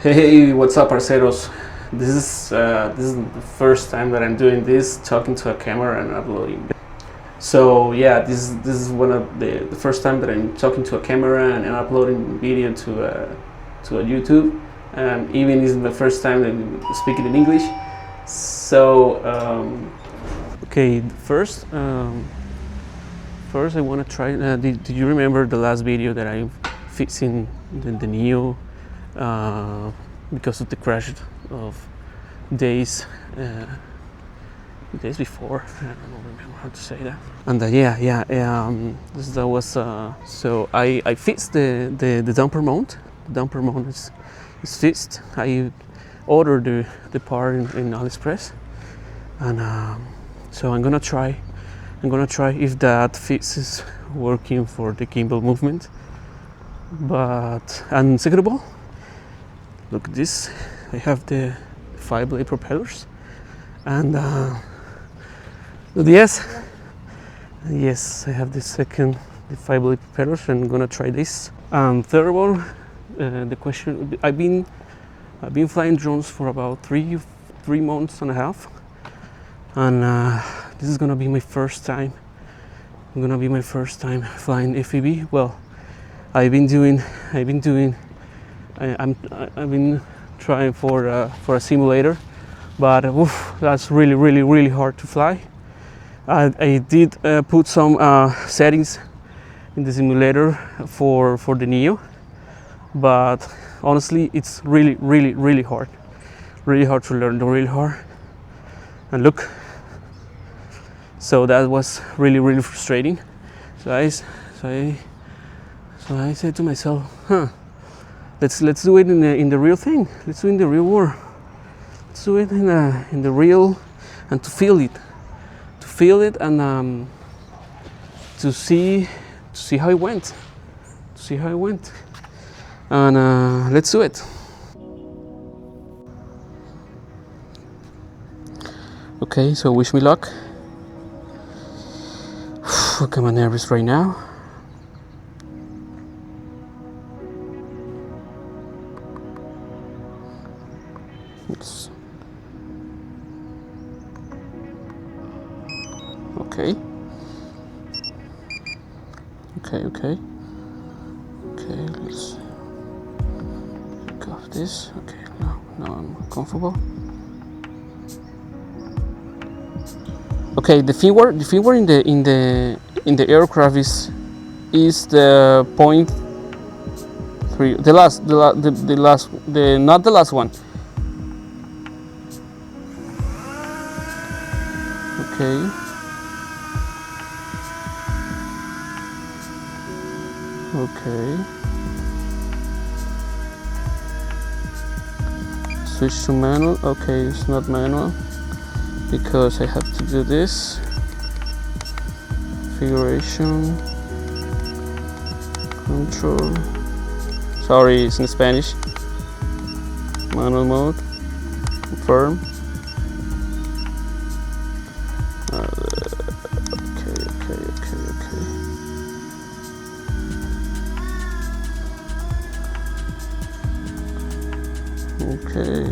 Hey, what's up, parceros? This is the first time that I'm doing this, talking to a camera and uploading. So yeah, this is one of the first time that I'm talking to a camera and uploading video to a YouTube, and even is the first time that I'm speaking in English. So okay, first I want to try. Did you remember the last video that I'm fixing the Neo? Because of the crash of days before. I don't remember how to say that. And that was so I fixed the damper mount. The damper mount is fixed. I ordered the part in AliExpress, and so I'm gonna try if that fix is working for the gimbal movement. But and second of all, look at this. I have the 5-blade propellers, and yes, I have the 5-blade propellers, and I'm gonna try this. Third of all, the question: I've been flying drones for about three months and a half, and this is gonna be my first time. Flying FPV. Well, I've been trying for a simulator, but that's really hard to fly. I did put some settings in the simulator for the Neo, but honestly, it's really hard to learn. Really hard. And look, so that was really frustrating. So I said to myself, let's do it in the real thing. Let's do it in the real world. Let's do it in the real, and to feel it, and to see how it went. And let's do it. Okay, so wish me luck. Look, I'm nervous right now. Okay. Let's take off this. Okay, now I'm comfortable. Okay, the firmware in the aircraft is the 0.3. Not the last one. Okay. Switch to manual. Okay, it's not manual because I have to do this. Configuration. Control. Sorry, it's in Spanish. Manual mode. Confirm. Okay.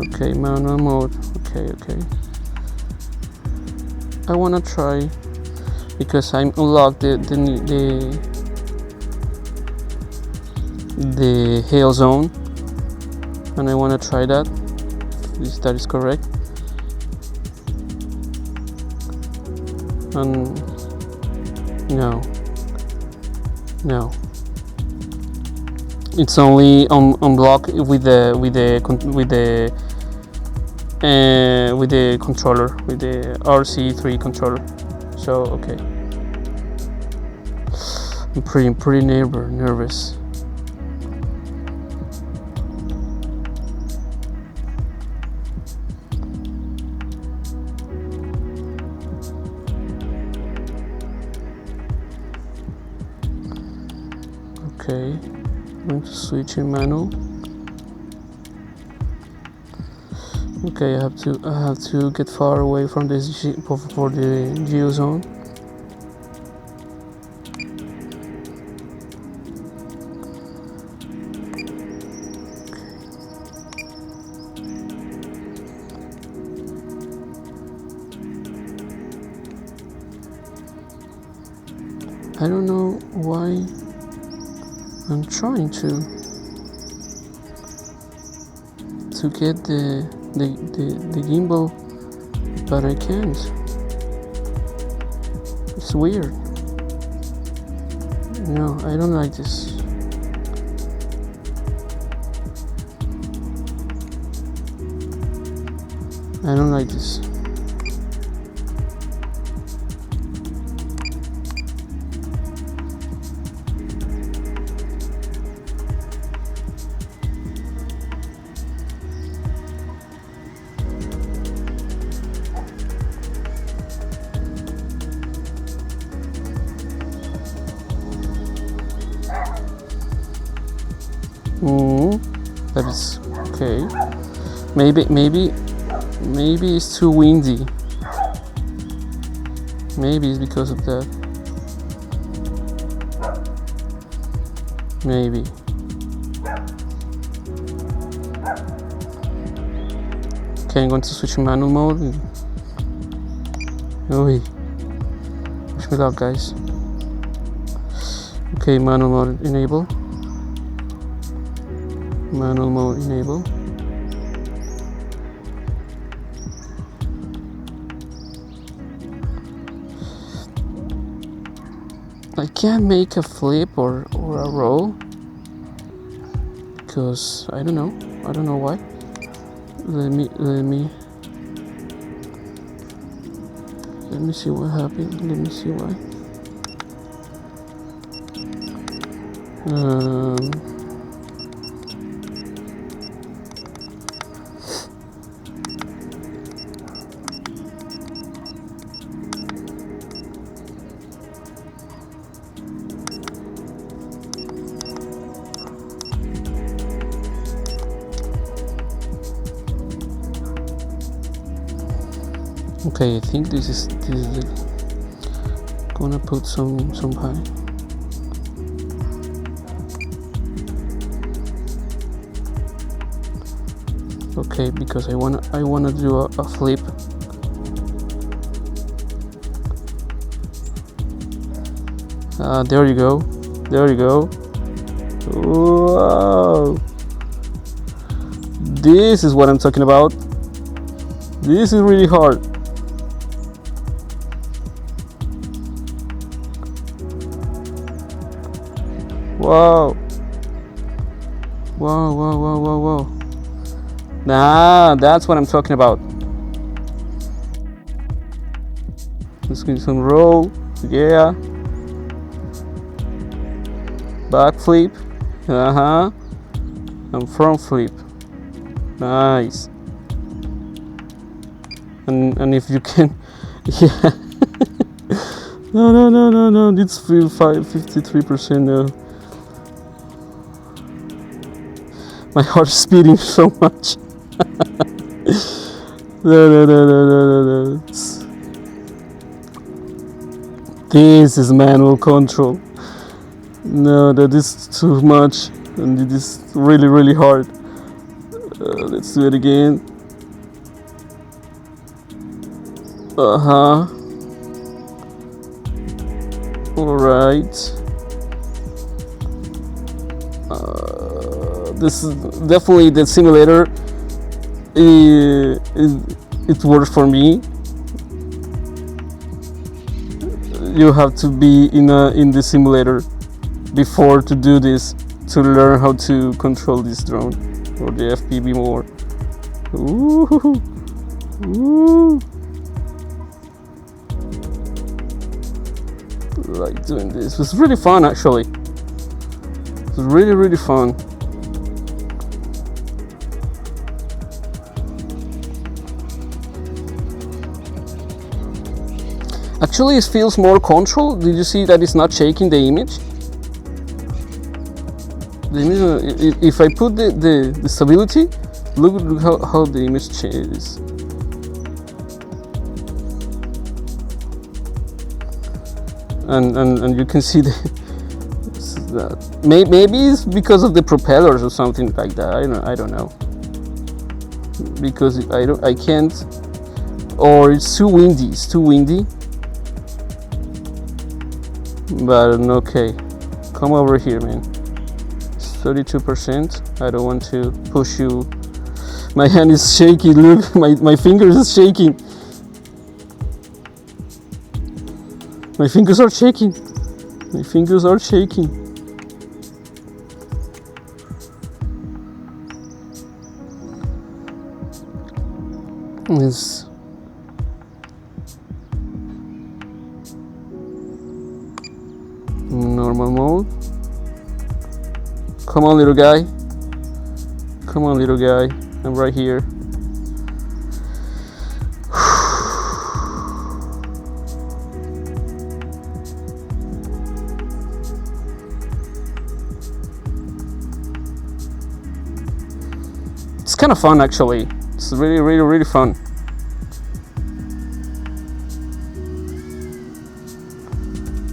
Okay, manual mode. Okay. I wanna try because I'm unlocked the hail zone, and I wanna try that. If that is correct. And no. It's only on block with the controller, with the RC3 controller. So okay, I'm pretty nervous. Okay, I'm going to switch in manual. Okay, I have to get far away from this for the geozone. I don't know why I'm trying to get the gimbal, but I can't. It's weird. No, I don't like this. I don't like this. That is okay. Maybe it's too windy. Maybe it's because of that. Maybe. Okay, I'm going to switch to manual mode. Oi. Wish me luck, guys. Okay, manual mode enable. Manual mode enable. I can't make a flip or a roll because I don't know why. Let me see what happened. Let me see why. Okay, I think this is gonna put some high. Okay, because I wanna do a flip. There you go. Wow! This is what I'm talking about. This is really hard. Wow. Nah, that's what I'm talking about. Let's get some roll. Yeah. Back flip. And front flip. Nice. And if you can, yeah. No. It's 53% now. My heart is beating so much. No. This is manual control. No, that is too much, and it is really hard. Let's do it again. Alright. This is definitely the simulator. It works for me. You have to be in the simulator before to do this, to learn how to control this drone or the FPV more. Ooh. Like doing this. It was really fun, actually. It was really fun. Actually, it feels more controlled. Did you see that it's not shaking the image? If I put the stability, Look how the image changes. And you can see that maybe it's because of the propellers or something like that. I don't know, because I can't, or it's too windy. But okay, come over here, man. It's 32%. I don't want to push you. My hand is shaking. Look, my fingers is shaking. My fingers are shaking. My fingers are shaking. It's normal mode. Come on, little guy. Come on, little guy. I'm right here. It's kind of fun, actually. It's really fun.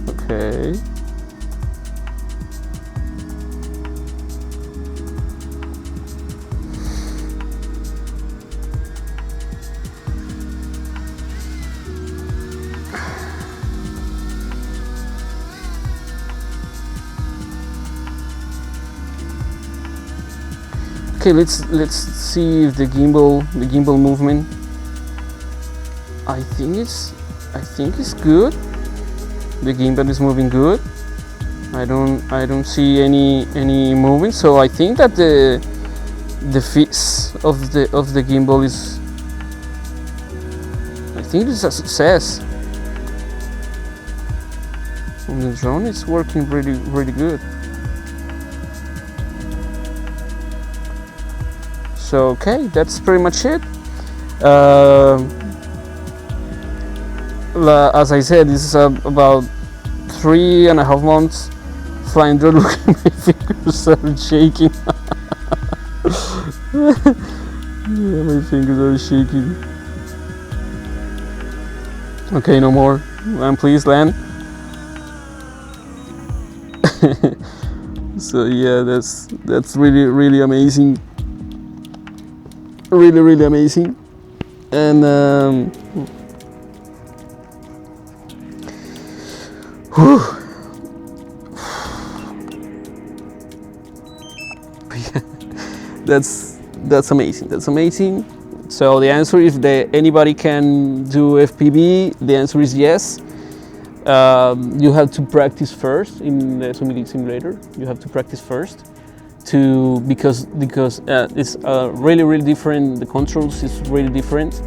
Okay. Okay, let's see if the gimbal movement. I think it's good. The gimbal is moving good. I don't see any movement, so I think that the fix of the gimbal is, I think it's a success. And the drone is working really good. So okay, that's pretty much it. As I said, this is about 3.5 months flying drone. Look at my fingers are shaking. Yeah, my fingers are shaking. Okay, no more. Land, please, land. So yeah, that's really amazing. Really amazing. And that's amazing. So the answer is that anybody can do FPV. The answer is yes. You have to practice first in the simulator. You have to practice first because it's really different. The controls is really different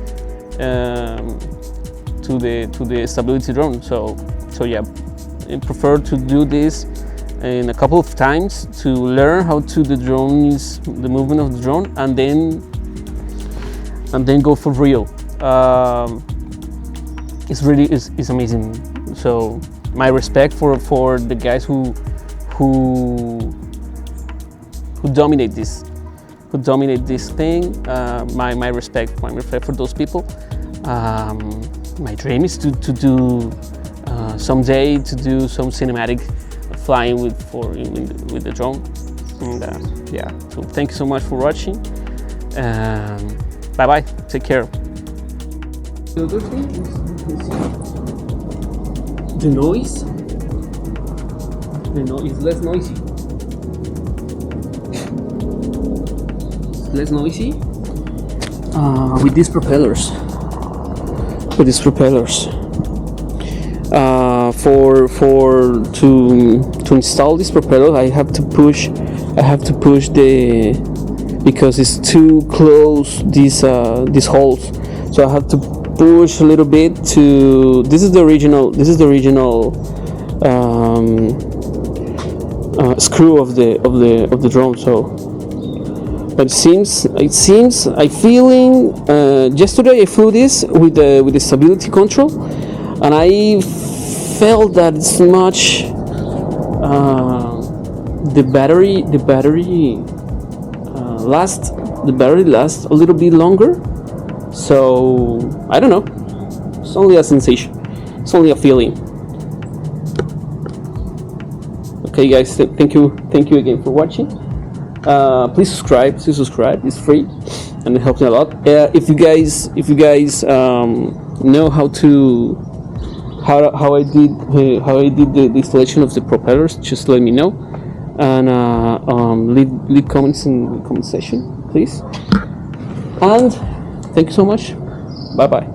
to the stability drone. So yeah, I prefer to do this in a couple of times to learn how to the movement of the drone, and then go for real. It's amazing. So my respect for the guys who dominate this thing. My respect for those people. My dream is to do someday to do some cinematic flying with the drone. And yeah, so thank you so much for watching. Bye bye. Take care. The other thing is the noise. The noise is less noisy. Less noisy with these propellers. To install this propeller, I have to push because it's too close these holes. So I have to push a little bit to. This is the original screw of the drone. So. But it seems I feeling yesterday I flew this with the stability control, and I felt that it's much the battery last the battery lasts a little bit longer. So I don't know, it's only a sensation, it's only a feeling. Okay guys, thank you again for watching. Please subscribe, it's free and it helps me a lot. If you guys know how I did the installation of the propellers, just let me know, and leave comments in the comment section, please. And thank you so much. Bye bye.